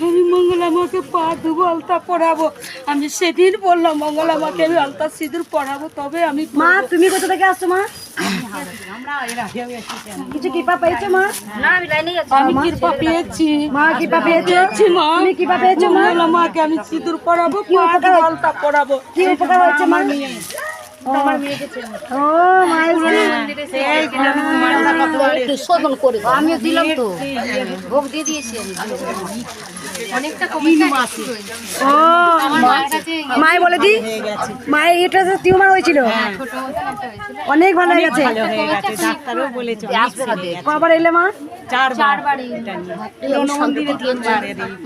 আমি মঙ্গলা মাকে পা ধুবো, আলতা পরাবো। আমি সেদিন বললাম মঙ্গলা মাকে আমি আলতা সিঁদুর পরাবো, তবে আমি। মা তুমি কোথা থেকে আসছো মা? কিছু কৃপা পেয়েছো মা? আমি কৃপা পেয়েছি। মা কৃপা পেয়েছো? মা তুমি কৃপা পেয়েছো মা? মঙ্গলা মাকে আমি সিঁদুর পরাবো, পা ধুবো, আলতা পরাবো। কি উপকার হয়েছে মা? ও আমিও দিলাম তো, ভোগ দিয়ে দিয়েছি অনেকটা কমেছে। ও মায়ে বলে দি, মায়ের এটা টিউমার হয়েছিল, অনেক ভালো হয়ে গেছে। ডাক্তারও বলেছে কবার এলে মা?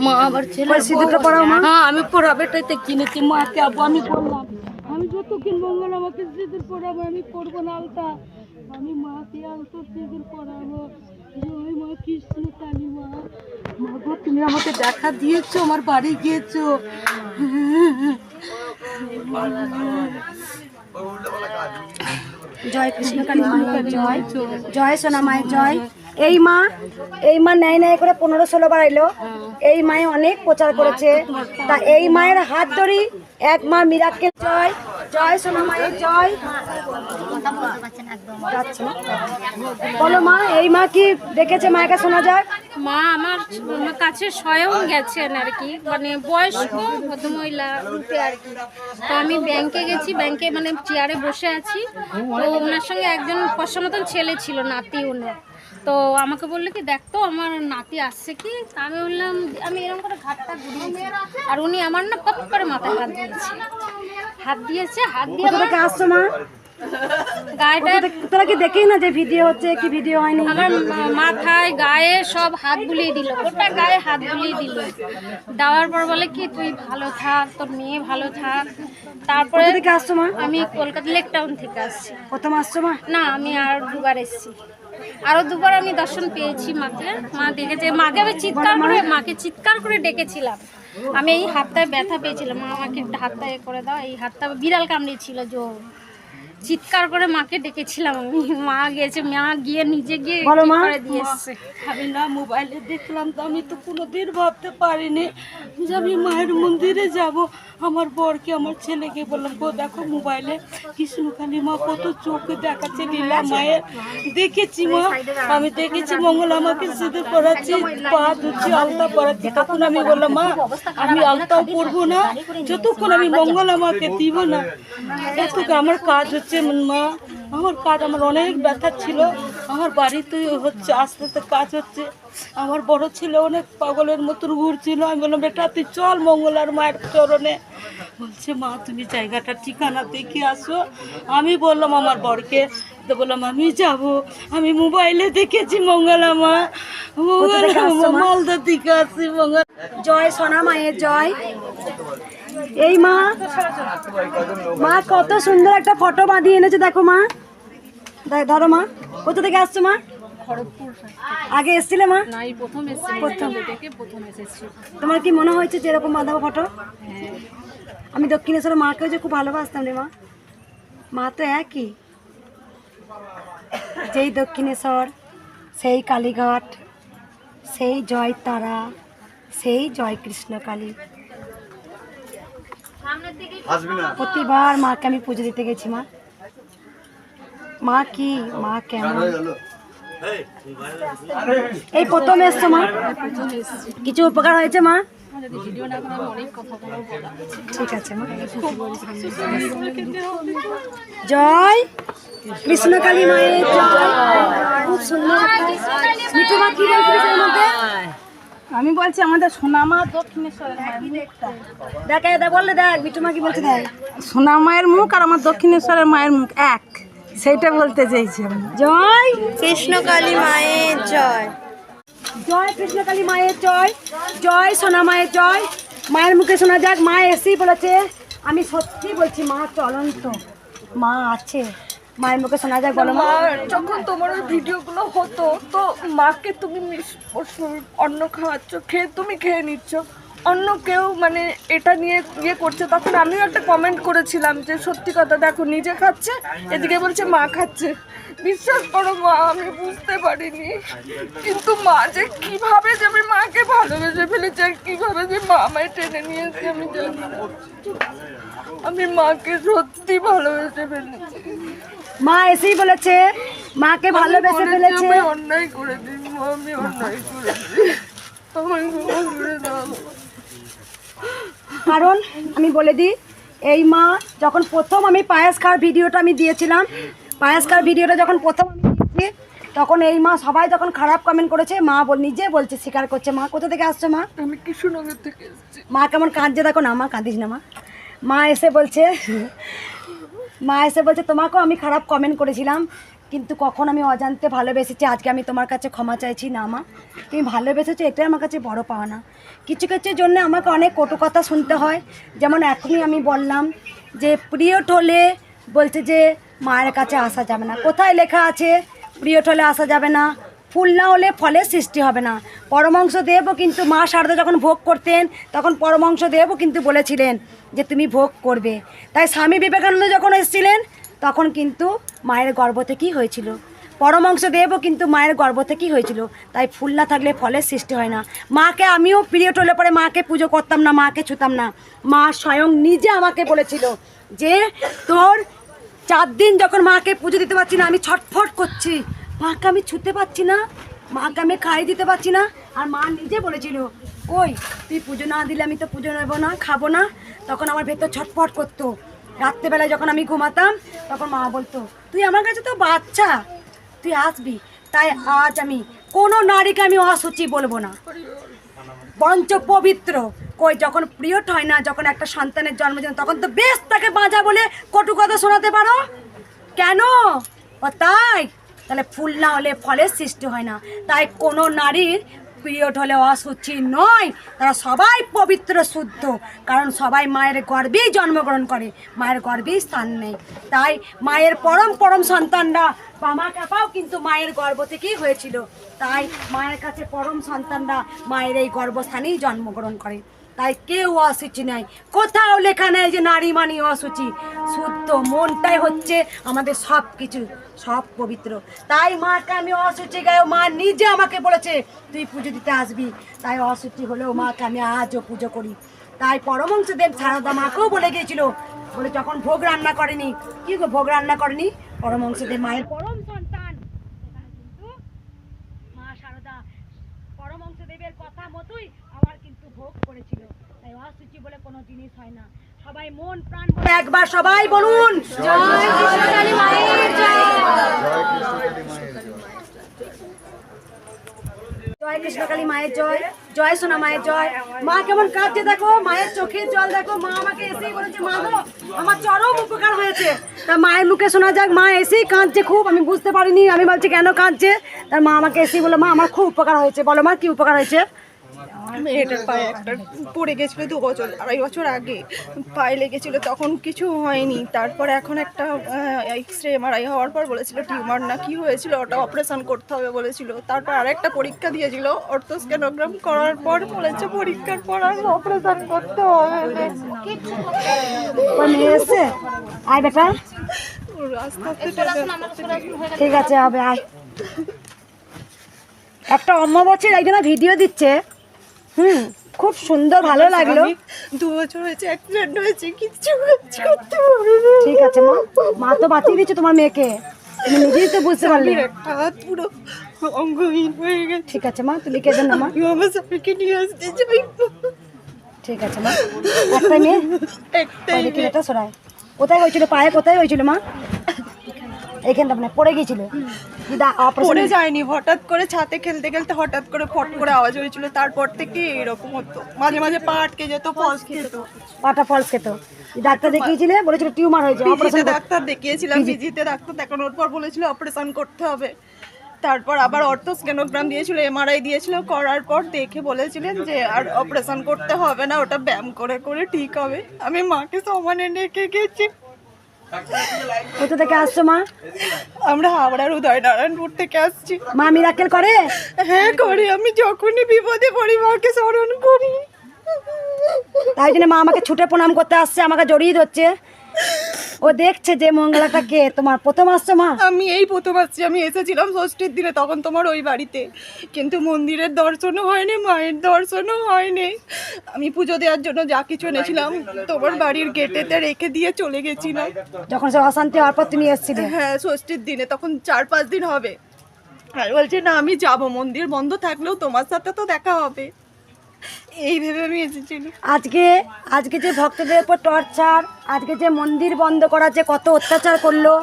মা আবার ছেলে সিঁদুরটা পরাও মা। হ্যাঁ আমি পড়াবো, এটাইতে কিনেছি মাকে। আবু আমি বললাম আমি যতক্ষণ মঙ্গলা মাকে সিঁদুর পরাবো আমি পরবো না আলতা। আমি মাকে আলতা সিঁদুর পরাবো। জয় মা কৃষ্ণ কালী মা। মা গো তুমি আমাকে দেখা দিয়েছো, আমার বাড়ি গিয়েছো। জয় কৃষ্ণ কালী মায়ের জয়, জয় সোনা মায়ের জয়। এই মা ন্যায় ন্যায় করে 15-16 বার এলো। এই মায়ে অনেক প্রচার করেছে, তা এই মায়ের হাত ধরি এক মা মিরাক্কেল। জয় জয় সোনা মায়ের জয়। বলো মা, এই মা কি দেখেছে? মায়ের শোনা যাক। মা আমার কাছে স্বয়ং গেছেন আর কি, মানে বয়স্ক ভদ্রমহিলা রূপে আর কি। তো আমি ব্যাংকে গেছি, ব্যাংকে মানে চেয়ারে বসে আছি, তো ওনার সঙ্গে একজন পশা মতন ছেলে ছিল, নাতি ওনার। তো আমাকে বললো কি দেখতো আমার নাতি আসছে কি। তা আমি বললাম, আমি এরকম করে ঘাটটা ঘুরিয়েছি, আর উনি আমার না পপ করে মাথায় হাত দিয়েছে, হাত দিয়ে আসছো মা? গায়েটা তোরা কি দেখেই না যে ভিডিও হচ্ছে কি ভিডিও হয়নি? আমার মাথায় গায়ে সব হাত বুলিয়ে দিল, গোটা গায়ে হাত বুলিয়ে দিল। দেওয়ার পর বলে কি তুই ভালো থাক, তোর মেয়ে ভালো থাক। তারপরে থেকে আসছো মা? আমি কলকাতা লেক টাউন থেকে আসছি। প্রথম আসছো মা? না, আমি আর দুবার এসেছি, আরো দুবার আমি দর্শন পেয়েছি মাকে। মা দেখেছে, মাকে আমি চিৎকার করে ডেকেছিলাম। আমি এই হাতটায় ব্যথা পেয়েছিলাম, মা আমাকে একটা হাতটা এ করে দাও। এই হাতটা বিড়াল কামড়িয়েছিল, জোর চিৎকার করে মাকে ডেকেছিলাম আমি। মা গিয়েছে, মা গিয়ে নিজে গিয়ে করে দিয়ে এসছে। আমি না মোবাইলে দেখলাম, তো আমি তো কোনোদিন ভাবতে পারিনি যে আমি মায়ের মন্দিরে যাব। আমার বরকে আমার ছেলেকে বললাম, গো দেখো মোবাইলে কৃষ্ণকালী মা কত চোখে দেখাচ্ছে লীলা মায়ের। দেখেছি মা, আমি দেখেছি মঙ্গলা আমাকে সিঁদুর পরাচ্ছি, পা ধুচ্ছি, আলতা পরাচ্ছি। তখন আমি বললাম মা আমি আলতাও পরবো না যতক্ষণ আমি মঙ্গলা মাকে দিব না। এতটুকু আমার কাজ হচ্ছে মা, আমার কাজ, আমার অনেক ব্যথা ছিল, আমার বাড়িতে হচ্ছে আস্তে আস্তে কাজ হচ্ছে। আমার বড় ছেলে অনেক পাগলের মতন ঘুরছিল। আমি বললাম বেটা তুই চল মঙ্গলার মায়ের চরণে। বলছে মা তুমি জায়গাটা ঠিকানা দেখে আসো। আমি বললাম আমার বরকে, তো বললাম আমি যাব, আমি মোবাইলে দেখেছি মঙ্গলা মা, মালদা দিকে আসি মঙ্গলা। জয় সোনা মায়ের জয়। এই মা কত সুন্দর একটা ফটো বাঁধিয়ে এনেছে, দেখো মা, ধরো মা। কোথা থেকে আসছো মা? আগে এসছিলে মা? তোমার কি মনে হয়েছে যে এরকম বাঁধাবো ফটো? আমি দক্ষিণেশ্বরের মাকেও যে খুব ভালোবাসতাম রে মা। মা তো একই, যেই দক্ষিণেশ্বর, সেই কালীঘাট, সেই জয় তারা, সেই জয় কৃষ্ণ কালী। প্রতিবার মাকে আমি পুজো দিতে গেছি। মা কি, মা কেমন? এই প্রথম এসছো মা, কিছু উপকার হয়েছে মা? ঠিক আছে মা। জয় কৃষ্ণ কালী মায়ের জয়। খুব সুন্দর। মিঠু মা কি বলছিস এর মধ্যে? আমি বলছি আমাদের সোনামা দক্ষিণেশ্বরের দেখ বললে, দেখ মিঠু মা কি বলছে, দেখ সোনা মায়ের মুখ আর আমার দক্ষিণেশ্বরের মায়ের মুখ এক, সেইটা বলতে চাইছি। জয় কৃষ্ণ কালী মায়ের জয়। জয় কৃষ্ণ কালী মায়ের জয়, জয় সোনা মায়ের জয়। মায়ের মুখে শোনা যাক, মা এসেই বলেছে। আমি সত্যি বলছি মা চলন্ত, মা আছে। মায়ের মুখে শোনা যাক, বলো মা। যখন তোমার ওই ভিডিওগুলো হতো, তো মাকে তুমি অন্ন খাওয়াচ্ছ, তুমি খেয়ে নিচ্ছ, অন্য কেউ মানে এটা নিয়ে ইয়ে করছে, তখন আমিও একটা কমেন্ট করেছিলাম যে সত্যি কথা, দেখো নিজে খাচ্ছে, এদিকে বলছে মা খাচ্ছে। বিশ্বাস করো মা, আমি বুঝতে পারিনি, কিন্তু মা যে কিভাবে যে আমি মাকে ভালোবেসে ভালোবেসে ফেলেছে, আর কিভাবে যে মা আমায় টেনে নিয়েছে আমি জানি না। আমি মাকে সত্যি ভালোবেসে ফেলেছি। মা এসেই বলেছে মাকে ভালোবেসে ফেলেছে। আমি অন্যায় করেছি মা, আমি অন্যায় করেছি, আমায় ক্ষমা করে দাও। কারণ আমি বলে দিই, এই মা যখন প্রথম আমি পায়েস খাওয়ার ভিডিওটা আমি দিয়েছিলাম, পায়েস খাওয়ার ভিডিওটা যখন প্রথম আমি দিয়েছি, তখন এই মা সবাই যখন খারাপ কমেন্ট করেছে, মা নিজে বলছে, স্বীকার করছে। মা কোথা থেকে আসছো মা? আমি কৃষ্ণনগর থেকে এসেছি। মা কেমন কাঁদছে দেখো না, মা কাঁদিস না মা। মা এসে বলছে তোমাকেও আমি খারাপ কমেন্ট করেছিলাম, কিন্তু কখন আমি অজান্তে ভালোবেসেছি, আজকে আমি তোমার কাছে ক্ষমা চাইছি। না মা, তুমি ভালোবেসেছো, এটাই আমার কাছে বড় পাওয়া না। কিছু কিছুর জন্য আমাকে অনেক কটু কথা শুনতে হয়। যেমন এখনই আমি বললাম যে পিরিয়ড হলে বলছে যে মায়ের কাছে আসা যাবে না। কোথায় লেখা আছে পিরিয়ড হলে আসা যাবে না? ফুল না হলে ফলের সৃষ্টি হবে না। পরমাংশ দেবও কিন্তু মা শারদা যখন ভোগ করতেন, তখন পরমাংশ দেবও কিন্তু বলেছিলেন যে তুমি ভোগ করবে। তাই স্বামী বিবেকানন্দ যখন এসেছিলেন, তখন কিন্তু মায়ের গর্ভ থেকেই হয়েছিল। পরমাংশ দেবও কিন্তু মায়ের গর্ভ থেকেই হয়েছিল। তাই ফুল না থাকলে ফলের সৃষ্টি হয় না। মাকে আমিও পিরিয়ড হলে পরে মাকে পুজো করতাম না, মাকে ছুতাম না। মা স্বয়ং নিজে আমাকে বলেছিল যে তোর 4 দিন যখন মাকে পুজো দিতে পারছি না, আমি ছটফট করছি, মাকে আমি ছুতে পারছি না, মাকে আমি খাইয়ে দিতে পারছি না। আর মা নিজে বলেছিল, কই তুই পুজো না দিলে আমি তো পুজো নেবো না, খাবো না। তখন আমার ভেতর ছটফট করতো। রাত্রেবেলায় যখন আমি ঘুমাতাম, তখন মা বলতো, তুই আমার কাছে তো বাচ্চা, তুই আসবি। তাই আজ আমি কোনো নারীকে আমি অসুচি বলবো না, বরঞ্চ পবিত্র। কই যখন পিরিয়ড হয় না, যখন একটা সন্তানের জন্মদিন, তখন তো বেশ তাকে বাঁচা বলে কটু কথা শোনাতে পারো কেন? ও তাই? তাহলে ফুল না হলে ফলের সৃষ্টি হয় না। তাই কোনো নারীর পিরিয়ড হলে অসুচি নয়, তারা সবাই পবিত্র শুদ্ধ, কারণ সবাই মায়ের গর্ভেই জন্মগ্রহণ করে, মায়ের গর্ভেই স্থান নেই। তাই মায়ের পরম সন্তানরা মা কাপাও কিন্তু মায়ের গর্ভ থেকেই হয়েছিল। তাই মায়ের কাছে পরম সন্তানরা মায়ের এই গর্ভস্থানেই জন্মগ্রহণ করে। তাই কেউ অসুচি নাই, কোথাও লেখা নেই যে নারী মানি অসুচি। শুদ্ধ মনটাই হচ্ছে আমাদের সব কিছু, সব পবিত্র। তাই মাকে আমি অসুচি গায়ে, মা নিজে আমাকে বলেছে তুই পুজো দিতে আসবি। তাই অসুচি হলেও মাকে আমি আজও পুজো করি। তাই পরমহংসদেব সারদা মাকেও বলে গিয়েছিল, বলে যখন ভোগ রান্না করেনি, কি গো ভোগ রান্না করেনি, পরমহংসদেব মায়ের পরম সন্তান, কিন্তু মা সারদা পরমহংসদেবের কথা মতোই আমার কিন্তু ভোগ করেছিল। তাই অসুচি বলে কোনো জিনিস হয় না। সবাই মন প্রাণ বলে একবার সবাই বলুন, জয় কৃষ্ণকালী মায়ের জয়, জয় কৃষ্ণকালী মায়ের জয়, জয় সোনা মায়ের জয়। মা কেমন কাঁদছে দেখো, মায়ের চোখের জল দেখো। মা আমাকে এসেই বলেছে, মা গো আমার চরম উপকার হয়েছে। তা মায়ের মুখে শোনা যাক, মা এসেই কাঁদছে খুব। আমি বুঝতে পারিনি, আমি বলছি কেন কাঁদছে। তার মা আমাকে এসেই বললো, মা আমার খুব উপকার হয়েছে। বলো মা কি উপকার হয়েছে? মেয়েটার পায়ে একটা পড়ে গেছিলো 2 বছর 2.5 বছর আগে, পায়ে লেগেছিলো, তখন কিছু হয়নি। তারপর এখন একটা এক্সরে এমআরআই হওয়ার পর বলেছিল টিউমার না কি হয়েছিল, ওটা অপারেশন করতে হবে বলেছিল। তারপর আরেকটা পরীক্ষা দিয়েছিল, অর্থোস্ক্যানোগ্রাম করার পর বলেছে পরীক্ষার পর আর অপারেশন করতে হবে। এসে আয় বেটা, আস্তে আস্তে ঠিক আছে হবে আয়। একটা অম্মাবস্যার একজন ভিডিও দিচ্ছে, খুব সুন্দর, ভালো লাগলো। 2 বছর হয়েছে, অ্যাক্সিডেন্ট হয়েছে, কিচ্ছু করতে পারিনি। ঠিক আছে মা, মা তো বাঁচিয়ে দিচ্ছে তোমার মেয়েকে, তুমি নিজেই তো বুঝতে পারলে। একটা হাত পুরো অঙ্গহীন হয়ে গেছে। ঠিক আছে মা, তুমি কেঁদো না মা। আমার স্বামীকে নিয়ে আসতে চাই। ঠিক আছে মা, একটা মেয়ে, একটাই দেখি এটা সরাই। কোথায় হয়েছিল পায়ে, কোথায় হয়েছিল মা? এইখানটা মানে পড়ে গিয়েছিল? পড়ে যায়নি, হঠাৎ করে ছাদে খেলতে খেলতে হঠাৎ করে ফট করে আওয়াজ হয়েছিল। তারপর থেকে এরকম হতো, মাঝে মাঝে পা আটকে যেত, ফলস খেত, পাটা ফলস খেত। ডাক্তার দেখিয়েছিলে, বলেছিল টিউমার হয়েছে, অপারেশন। ডাক্তার দেখিয়েছিলাম, ভিজিতে ডাক্তার দেখানোর পর বলেছিল অপারেশন করতে হবে। তারপর আবার অর্থোস্ক্যানোগ্রাম দিয়েছিল, এমআরআই দিয়েছিল, করার পর দেখে বলেছিলেন যে আর অপারেশন করতে হবে না, ওটা ব্যায়াম করে করে ঠিক হবে। আমি মাকে সমানে রেখে গেছি। কোথা থেকে আসছো মা? আমরা হাওড়ার উদয়নারায়ণপুর থেকে আসছি। মা মিরাকেল করে? হ্যাঁ করি, আমি যখনই বিপদে পড়ি মাকে স্মরণ করি। তাই জন্য মা আমাকে ছুটে প্রণাম করতে আসছে, আমাকে জড়িয়ে ধরছে। ও দেখছে যে মঙ্গলাটা কে তোমার প্রথম আসছে মা? আমি এই প্রথম আসছি, আমি এসেছিলাম ষষ্ঠীর দিনে তখন তোমার ওই বাড়িতে, কিন্তু মন্দিরের দর্শনও হয়নি, মায়ের দর্শনও হয়নি। আমি পুজো দেওয়ার জন্য যা কিছু এনেছিলাম তোমার বাড়ির গেটেতে রেখে দিয়ে চলে গেছিলাম। যখন সে অশান্তি হওয়ার পর তুমি এসেছিলে? হ্যাঁ, ষষ্ঠীর দিনে, তখন 4-5 দিন হবে। আর বলছে না আমি যাব, মন্দির বন্ধ থাকলেও তোমার সাথে তো দেখা হবে, এই ভেবে আমি এসেছিলাম। আজকে যে ভক্তদের উপর টর্চার, আজকে যে মন্দির বন্ধ করা, যে কত অত্যাচার করলো,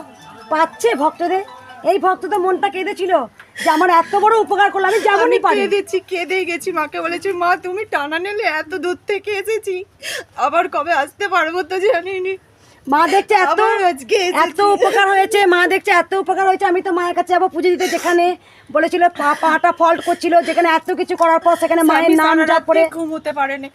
পাচ্ছে ভক্তদের। এই ভক্ত তো মনটা কেঁদেছিল যে আমার এত বড় উপকার করলো, আমি যাবো নি পারি। কেঁদেই গেছি, মাকে বলেছি মা তুমি টানা নিলে, এত দূর থেকে এসেছি, আবার কবে আসতে পারবো তো জানিনি। মা দেখছে এত উপকার হয়েছে, মা দেখছে এত উপকার হয়েছে, আমি তো মায়ের কাছে যাবো পুজো দিতে, যেখানে বলেছিল পাটা ফল্ট করছিল, যেখানে এত কিছু করার পর সেখানে মায়ের নাম জপ করে ঘুমোতে পারেনি।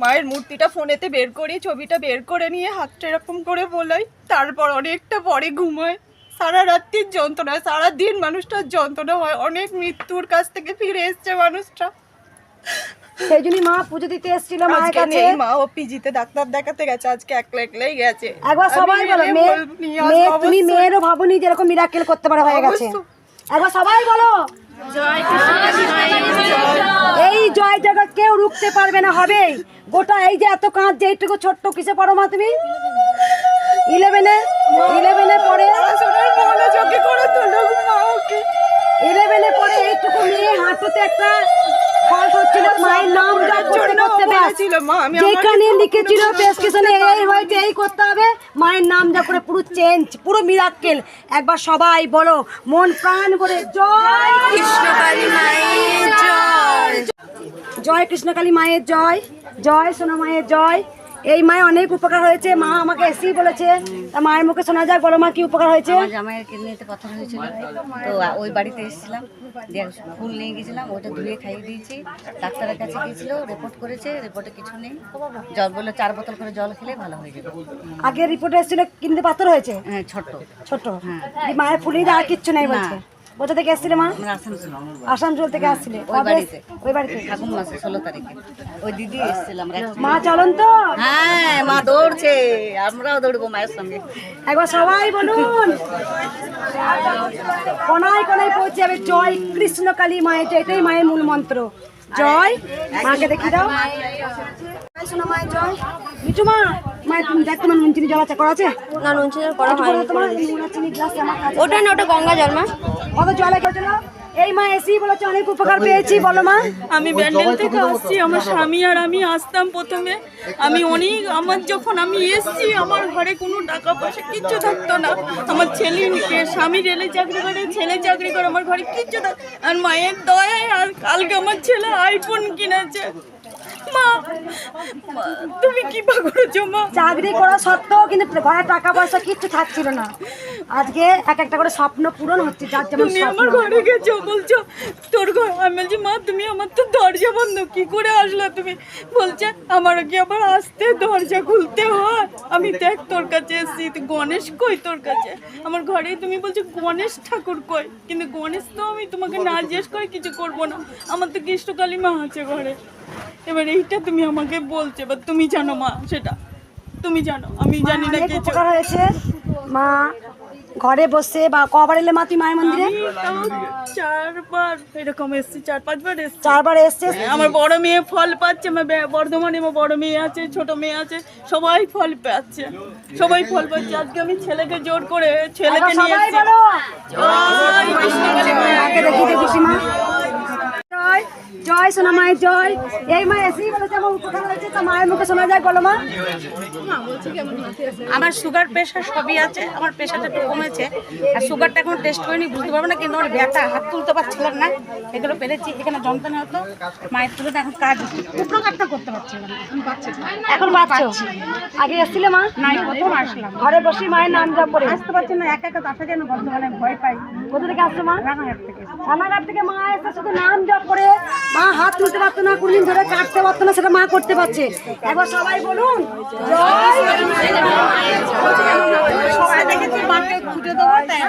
মায়ের মূর্তিটা ফোনেতে বের করি, ছবিটা বের করে নিয়ে হাতটা এরকম করে বলাই, তারপর অনেকটা পরে ঘুমায়। সারা রাত্রির যন্ত্রণা, সারাদিন মানুষটার যন্ত্রণা হয়, অনেক মৃত্যুর কাছ থেকে ফিরে এসছে মানুষটা। সেই জন্যই মা পুজো দিতে এসেছিল মায়ের কাছে। মা ও পিজিতে ডাক্তার দেখাতে গেছে, আজকে একলাই গেছে। একবার সবাই বলো, মেয়ে তুমি মেয়েরও ভাবনি যে এরকম মিরাকেল করতে পারে, হয়ে গেছে। একবার সবাই বলো এই জয় জগৎ কেউ রুখতে পারবে না, হবে গোটা। এই যে এত কাঁচ, যে এইটুকু ছোট্ট, কিসে পড়ো মা তুমি? 11-এ পড়ে, 11-এ পড়ে। এইটুকু মেয়ে হাঁটুতে একটা ফল্ট হচ্ছিল, মায়ের নাম জপ করতে করতে যেখানে লিখেছিল প্রেসক্রিপশনে এই হয়েছে, এই করতে হবে, মায়ের নাম জপ করে পুরো চেঞ্জ, পুরো মিরাকেল। একবার সবাই বলো মন প্রাণ করে জয় কৃষ্ণকালী মায়ের জয়, জয় কৃষ্ণকালী মায়ের জয়, জয় সোনা মায়ের জয়। এই মায়ের অনেক উপকার হয়েছে, মা আমাকে এসেই বলেছে। তা মায়ের মুখে শোনা যাক, বলো মা কি উপকার হয়েছে? আমার জামাইয়ের কিডনিতে পাথর হয়েছিল, তো ওই বাড়িতে এসেছিলাম, দিয়ে ফুল নিয়ে গেছিলাম, ওইটা ধুয়ে খাইয়ে দিয়েছি। ডাক্তারের কাছে গিয়েছিল, রিপোর্ট করেছে, রিপোর্টে কিছু নেই। জল বললো 4 বোতল করে জল খেলে ভালো হয়ে যাবে। আগে রিপোর্টে এসেছিল কিডনিতে পাথর হয়েছে, হ্যাঁ ছোট। হ্যাঁ, মায়ের ফুলিয়ে আর কিচ্ছু নেই বলছে। কোথা থেকে এসেছিলে মা? আমরা আসানসোল। আসানসোল থেকে আসছিলে? ওই বাড়িতে ফাগুন মাসে 16 তারিখে ওই দিদি এসেছিলাম। মা চলন তো? হ্যাঁ, মা দৌড়ছে, আমরাও দৌড়বো মায়ের সঙ্গে। একবার সবাই বলুন, কোনায় কোনায় পৌঁছে যাবে জয় কৃষ্ণকালী মায়ের জয়, এটাই মায়ের মূল মন্ত্র। জয়, মাকে দেখি দাও, শোনা মায়ের জয়। মিঠু মা, মায়ের তুমি দেখ, তোমার নুন চিনি জল আছে, করা আছে না? নুন চিনি করা হয় তোমার নুন চিনি গ্লাস আমার কাছে। ওটা না, ওটা গঙ্গা জল মা। কত জল আছে? এই মা এসেই বলেছে অনেক উপকার পেয়েছি, বলো মা। আমি ব্যান্ডেল থেকে আসছি, আমার স্বামী আর আমি আসতাম প্রথমে। যখন আমি এসছি, আমার ঘরে কোনো টাকা পয়সা কিচ্ছু থাকতো না। আমার স্বামী রেলে চাকরি করে, ছেলে চাকরি করে, আমার ঘরে কিচ্ছু থাকতো। আর মায়ের দয়ায় আর কালকে আমার ছেলে আইফোন কিনেছে। মা, তুমি কি করেছো মা? চাকরি করা সত্ত্বেও কিন্তু ঘরে টাকা পয়সা কিচ্ছু থাকছিল না। আজকে এক একটা করে স্বপ্ন পূরণ হচ্ছে, যার যেমন তুমি আমার ঘরে গেছো, বলছো তোর ঘর। আমি বলছি মা তুমি আমার তো দরজা বন্ধ, কি করে আসলো তুমি? বলছে আমার কি আবার আসতে দরজা খুলতে হয়? আমি দেখ তোর কাছে এসেছি, গণেশ কই তোর কাছে? আমার ঘরে তুমি বলছো গণেশ ঠাকুর কই, কিন্তু গণেশ তো আমি তোমাকে না জিজ্ঞেস করে কিছু করবো না, আমার তো কৃষ্ণকালী মা আছে ঘরে। এবার এইটা তুমি আমাকে বলছো, এবার তুমি জানো মা, সেটা তুমি জানো, আমি জানি না কিছু। উপকার হয়েছে মা ঘরে বসে। বা কবার এলে মা তুই মায়ের মন্দিরে? 4বার এরকম এসছি, 4-5 বার এসছি। 4 বার এসছে। আমার বড় মেয়ে ফল পাচ্ছে, আমার বর্ধমানে আমার বড় মেয়ে আছে, ছোট মেয়ে আছে, সবাই ফল পাচ্ছে, সবাই ফল পাচ্ছে। আজকে আমি ছেলেকে জোর করে ছেলেকে নিয়ে এসেছি। জয় কৃষ্ণকালী মাকে দেখি দেখি মা। জয়, জয় সোনা মায়ের জয়। এই মা এসেই বলেছে আমার উপকার হয়েছে, তা মায়ের মুখে শোনা যায়, বলো মা। আমার সুগার প্রেশার সবই আছে, আমার প্রেশারটা একটু কমেছে, আর সুগারটা এখন টেস্ট করিনি, বুঝতে পারবো না, কিন্তু আমার ব্যথা, হাত তুলতে পারছিলাম না, এগুলো পেরেছি। এখানে যন্ত্রণা হতো, মায়ের তুলে এখন কাজ উপকারটা করতে পারছিলাম, এখন পাচ্ছো? আগে এসেছিলে মা? নাই, প্রথম আসলাম। ঘরে বসে মায়ের নাম জপ করে আসতে পারছি না, একা আসা যেন বর্ধমানে ভয় পাই। কোথা থেকে আসছো মা? রানাঘাট থেকে। রানাঘাট থেকে মা এসে শুধু নাম জপ করে, মা হাত তুলতে পারতো না, কোনদিন ধরে কাটতে পারতো না, সেটা মা করতে পারছে। একবার সবাই বলুন জয়। সবাই দেখেছি মাকে খুঁজে দেবো, তাই